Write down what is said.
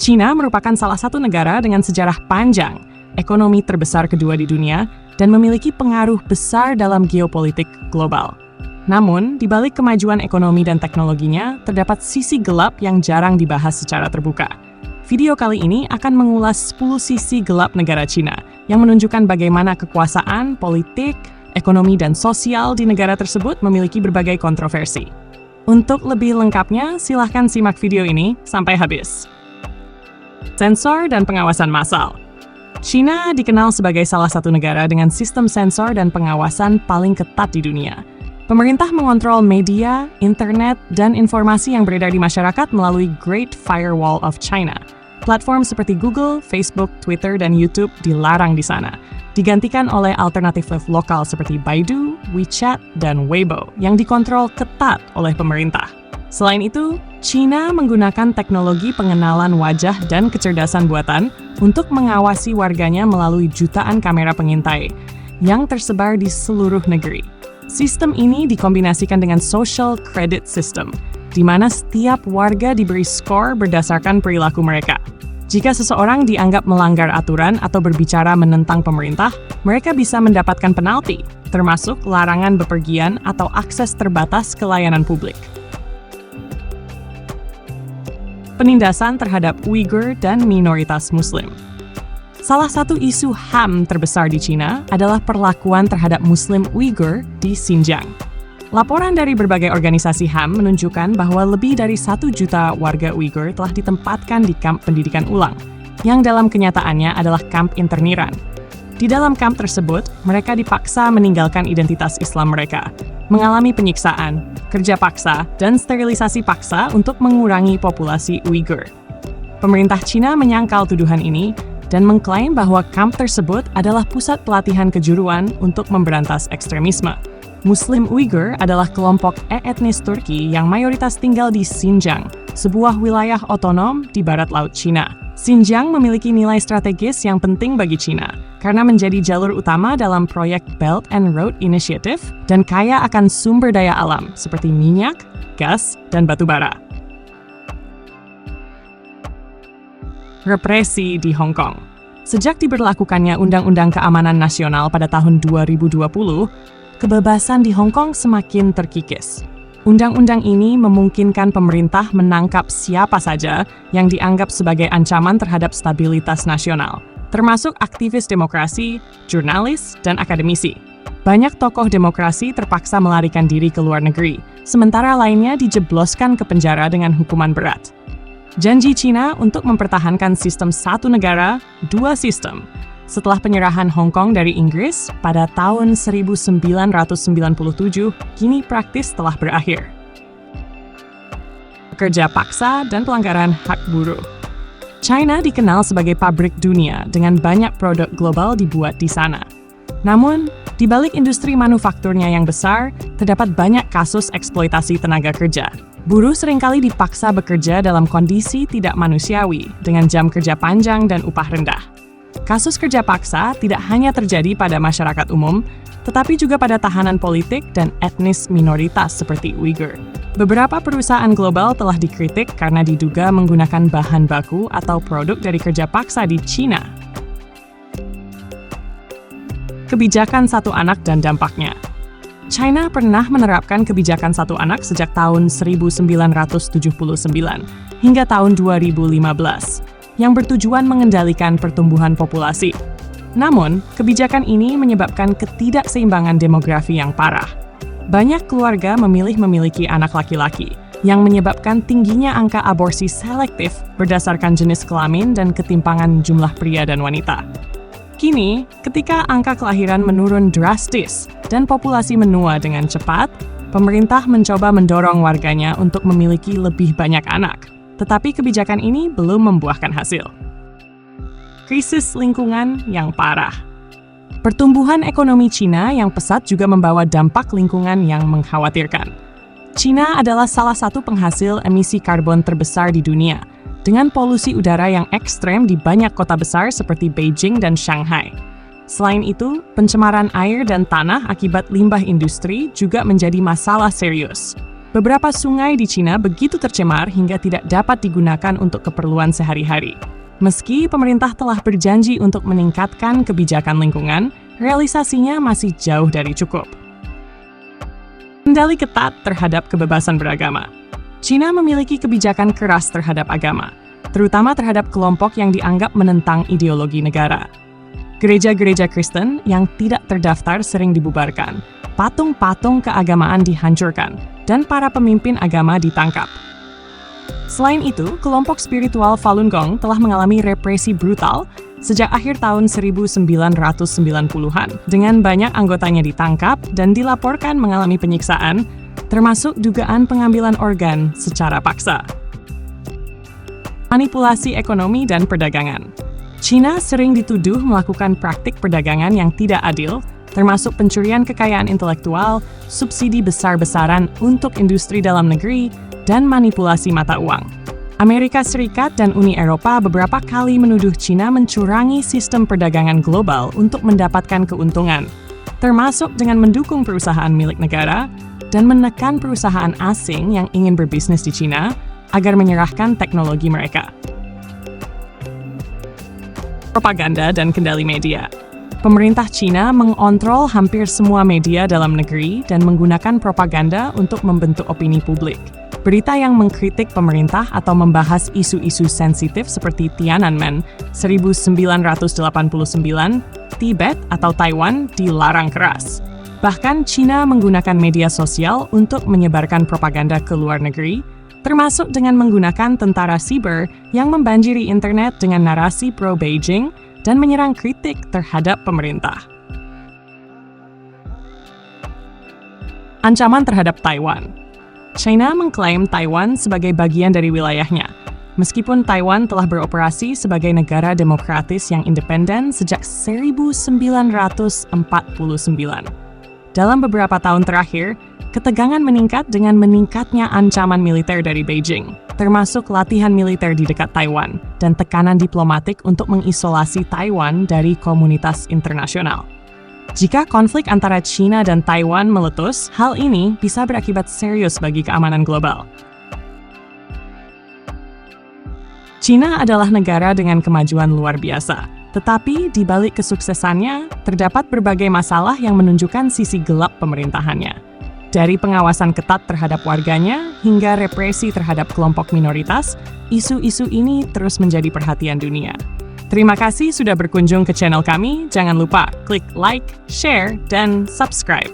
China merupakan salah satu negara dengan sejarah panjang, ekonomi terbesar kedua di dunia, dan memiliki pengaruh besar dalam geopolitik global. Namun, di balik kemajuan ekonomi dan teknologinya, terdapat sisi gelap yang jarang dibahas secara terbuka. Video kali ini akan mengulas 10 sisi gelap negara China yang menunjukkan bagaimana kekuasaan, politik, ekonomi, dan sosial di negara tersebut memiliki berbagai kontroversi. Untuk lebih lengkapnya, silahkan simak video ini sampai habis. Sensor dan pengawasan massal. China dikenal sebagai salah satu negara dengan sistem sensor dan pengawasan paling ketat di dunia. Pemerintah mengontrol media, internet, dan informasi yang beredar di masyarakat melalui Great Firewall of China. Platform seperti Google, Facebook, Twitter, dan YouTube dilarang di sana, digantikan oleh alternatif lokal seperti Baidu, WeChat, dan Weibo yang dikontrol ketat oleh pemerintah. Selain itu, China menggunakan teknologi pengenalan wajah dan kecerdasan buatan untuk mengawasi warganya melalui jutaan kamera pengintai yang tersebar di seluruh negeri. Sistem ini dikombinasikan dengan social credit system, di mana setiap warga diberi skor berdasarkan perilaku mereka. Jika seseorang dianggap melanggar aturan atau berbicara menentang pemerintah, mereka bisa mendapatkan penalti, termasuk larangan bepergian atau akses terbatas ke layanan publik. Penindasan terhadap Uighur dan minoritas Muslim. Salah satu isu HAM terbesar di China adalah perlakuan terhadap Muslim Uighur di Xinjiang. Laporan dari berbagai organisasi HAM menunjukkan bahwa lebih dari 1 juta warga Uighur telah ditempatkan di kamp pendidikan ulang, yang dalam kenyataannya adalah kamp interniran. Di dalam kamp tersebut, mereka dipaksa meninggalkan identitas Islam mereka, mengalami penyiksaan, kerja paksa, dan sterilisasi paksa untuk mengurangi populasi Uighur. Pemerintah China menyangkal tuduhan ini dan mengklaim bahwa kamp tersebut adalah pusat pelatihan kejuruan untuk memberantas ekstremisme. Muslim Uighur adalah kelompok etnis Turki yang mayoritas tinggal di Xinjiang, sebuah wilayah otonom di barat laut China. Xinjiang memiliki nilai strategis yang penting bagi China karena menjadi jalur utama dalam proyek Belt and Road Initiative dan kaya akan sumber daya alam seperti minyak, gas, dan batu bara. Represi di Hong Kong. Sejak diberlakukannya Undang-Undang Keamanan Nasional pada tahun 2020, kebebasan di Hong Kong semakin terkikis. Undang-undang ini memungkinkan pemerintah menangkap siapa saja yang dianggap sebagai ancaman terhadap stabilitas nasional, termasuk aktivis demokrasi, jurnalis, dan akademisi. Banyak tokoh demokrasi terpaksa melarikan diri ke luar negeri, sementara lainnya dijebloskan ke penjara dengan hukuman berat. Janji China untuk mempertahankan sistem satu negara, dua sistem, setelah penyerahan Hong Kong dari Inggris pada tahun 1997, kini praktis telah berakhir. Kerja paksa dan pelanggaran hak buruh. China dikenal sebagai pabrik dunia dengan banyak produk global dibuat di sana. Namun, di balik industri manufakturnya yang besar, terdapat banyak kasus eksploitasi tenaga kerja. Buruh seringkali dipaksa bekerja dalam kondisi tidak manusiawi, dengan jam kerja panjang dan upah rendah. Kasus kerja paksa tidak hanya terjadi pada masyarakat umum, tetapi juga pada tahanan politik dan etnis minoritas seperti Uighur. Beberapa perusahaan global telah dikritik karena diduga menggunakan bahan baku atau produk dari kerja paksa di China. Kebijakan satu anak dan dampaknya. China pernah menerapkan kebijakan satu anak sejak tahun 1979 hingga tahun 2015. Yang bertujuan mengendalikan pertumbuhan populasi. Namun, kebijakan ini menyebabkan ketidakseimbangan demografi yang parah. Banyak keluarga memilih memiliki anak laki-laki, yang menyebabkan tingginya angka aborsi selektif berdasarkan jenis kelamin dan ketimpangan jumlah pria dan wanita. Kini, ketika angka kelahiran menurun drastis dan populasi menua dengan cepat, pemerintah mencoba mendorong warganya untuk memiliki lebih banyak anak. Tetapi kebijakan ini belum membuahkan hasil. Krisis lingkungan yang parah. Pertumbuhan ekonomi China yang pesat juga membawa dampak lingkungan yang mengkhawatirkan. China adalah salah satu penghasil emisi karbon terbesar di dunia, dengan polusi udara yang ekstrem di banyak kota besar seperti Beijing dan Shanghai. Selain itu, pencemaran air dan tanah akibat limbah industri juga menjadi masalah serius. Beberapa sungai di Cina begitu tercemar hingga tidak dapat digunakan untuk keperluan sehari-hari. Meski pemerintah telah berjanji untuk meningkatkan kebijakan lingkungan, realisasinya masih jauh dari cukup. Kendali ketat terhadap kebebasan beragama. Cina memiliki kebijakan keras terhadap agama, terutama terhadap kelompok yang dianggap menentang ideologi negara. Gereja-gereja Kristen yang tidak terdaftar sering dibubarkan, patung-patung keagamaan dihancurkan, dan para pemimpin agama ditangkap. Selain itu, kelompok spiritual Falun Gong telah mengalami represi brutal sejak akhir tahun 1990-an, dengan banyak anggotanya ditangkap dan dilaporkan mengalami penyiksaan, termasuk dugaan pengambilan organ secara paksa. Manipulasi ekonomi dan perdagangan. Cina sering dituduh melakukan praktik perdagangan yang tidak adil, termasuk pencurian kekayaan intelektual, subsidi besar-besaran untuk industri dalam negeri, dan manipulasi mata uang. Amerika Serikat dan Uni Eropa beberapa kali menuduh Cina mencurangi sistem perdagangan global untuk mendapatkan keuntungan, termasuk dengan mendukung perusahaan milik negara dan menekan perusahaan asing yang ingin berbisnis di Cina agar menyerahkan teknologi mereka. Propaganda dan kendali media. Pemerintah Cina mengontrol hampir semua media dalam negeri dan menggunakan propaganda untuk membentuk opini publik. Berita yang mengkritik pemerintah atau membahas isu-isu sensitif seperti Tiananmen 1989, Tibet atau Taiwan dilarang keras. Bahkan Cina menggunakan media sosial untuk menyebarkan propaganda ke luar negeri, termasuk dengan menggunakan tentara siber yang membanjiri internet dengan narasi pro-Beijing dan menyerang kritik terhadap pemerintah. Ancaman terhadap Taiwan. China mengklaim Taiwan sebagai bagian dari wilayahnya, meskipun Taiwan telah beroperasi sebagai negara demokratis yang independen sejak 1949. Dalam beberapa tahun terakhir, ketegangan meningkat dengan meningkatnya ancaman militer dari Beijing, termasuk latihan militer di dekat Taiwan dan tekanan diplomatik untuk mengisolasi Taiwan dari komunitas internasional. Jika konflik antara China dan Taiwan meletus, hal ini bisa berakibat serius bagi keamanan global. China adalah negara dengan kemajuan luar biasa, tetapi di balik kesuksesannya, terdapat berbagai masalah yang menunjukkan sisi gelap pemerintahannya. Dari pengawasan ketat terhadap warganya hingga represi terhadap kelompok minoritas, isu-isu ini terus menjadi perhatian dunia. Terima kasih sudah berkunjung ke channel kami. Jangan lupa klik like, share, dan subscribe.